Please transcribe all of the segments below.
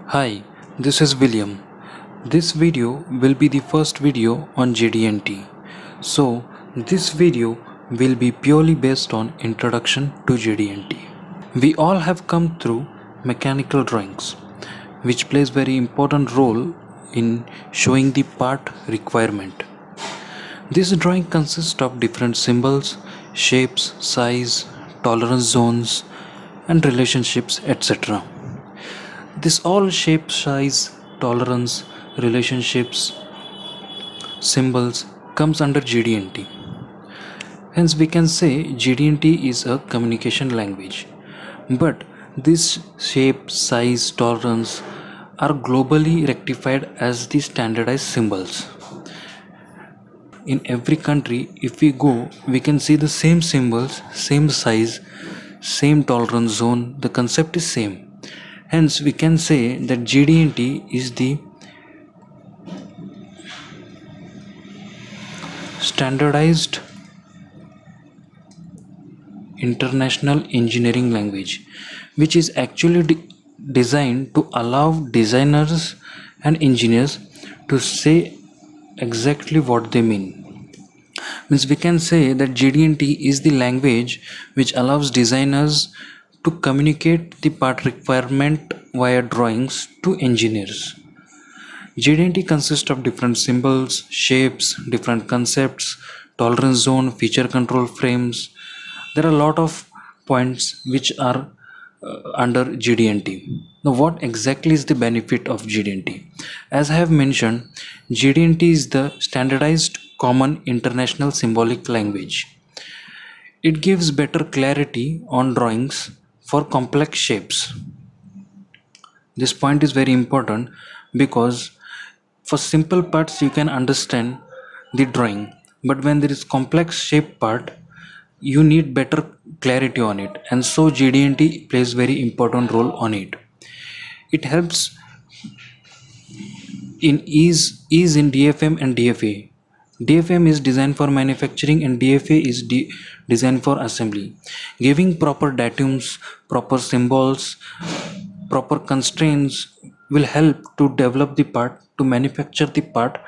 Hi, this is William. This video will be the first video on GD&T. So, this video will be purely based on introduction to GD&T. We all have come through mechanical drawings, which plays very important role in showing the part requirement. This drawing consists of different symbols, shapes, size, tolerance zones, and relationships, etc. This all shape, size, tolerance, relationships, symbols comes under GD&T. Hence we can say GD&T is a communication language. But this shape, size, tolerance are globally rectified as the standardized symbols. In every country, if we go, we can see the same symbols, same size, same tolerance zone. The concept is same. Hence, we can say that GD&T is the standardized international engineering language, which is actually designed to allow designers and engineers to say exactly what they mean. Means we can say that GD&T is the language which allows designers to communicate the part requirement via drawings to engineers. GD&T consists of different symbols, shapes, different concepts, tolerance zone, feature control frames. There are a lot of points which are under GD&T. Now what exactly is the benefit of GD&T? As I have mentioned, GD&T is the standardized common international symbolic language. It gives better clarity on drawings for complex shapes. This point is very important because for simple parts you can understand the drawing, but when there is complex shape part you need better clarity on it, and so GD&T plays very important role on it. It helps in ease in DFM and DFA. DFM is designed for manufacturing and DFA is designed for assembly. Giving proper datums, proper symbols, proper constraints will help to develop the part, to manufacture the part,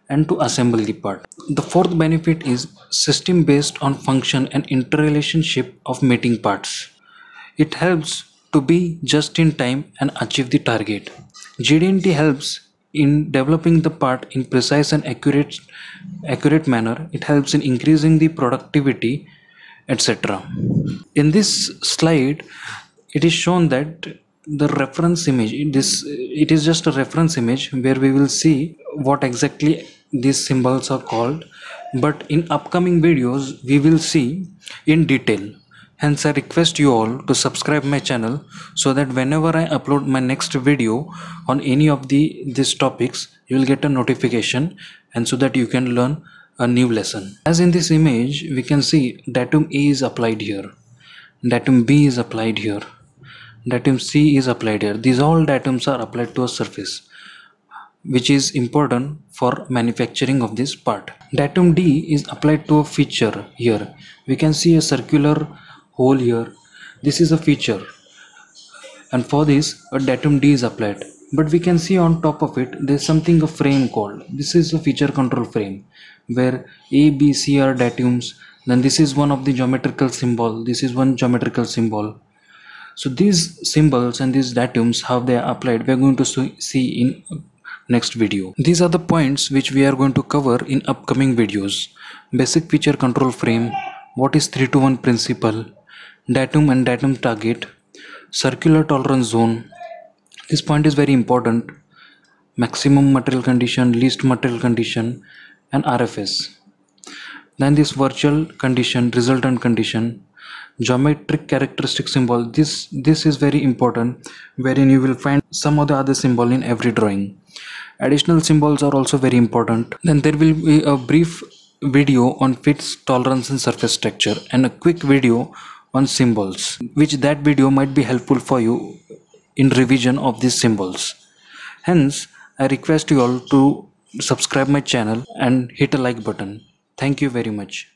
and to assemble the part. The fourth benefit is system based on function and interrelationship of meeting parts. It helps to be just in time and achieve the target. GD&T helps in developing the part in precise and accurate manner. It helps in increasing the productivity, etc. In this slide it is shown that the reference image, it is just a reference image where we will see what exactly these symbols are called, but in upcoming videos we will see in detail. Hence I request you all to subscribe my channel so that whenever I upload my next video on any of these topics, you will get a notification, and so that you can learn a new lesson. As in this image we can see datum A is applied here, datum B is applied here, datum C is applied here. These all datums are applied to a surface, which is important for manufacturing of this part. Datum D is applied to a feature here. We can see a circular hole here. This is a feature, and for this a datum D is applied. But we can see on top of it there is something, a frame called. This is a feature control frame where A, B, C are datums. Then this is one of the geometrical symbol. This is one geometrical symbol. So these symbols and these datums, how they are applied, we are going to see in next video. These are the points which we are going to cover in upcoming videos. Basic feature control frame, what is 3 to 1 principle, datum and datum target, circular tolerance zone. This point is very important. Maximum material condition, least material condition, and RFS. Then this virtual condition, resultant condition, geometric characteristic symbol. This is very important, wherein you will find some of the other symbol in every drawing. Additional symbols are also very important. Then there will be a brief video on fits, tolerance and surface texture, and a quick video on symbols, which that video might be helpful for you in revision of these symbols. Hence I request you all to subscribe my channel and hit a like button. Thank you very much.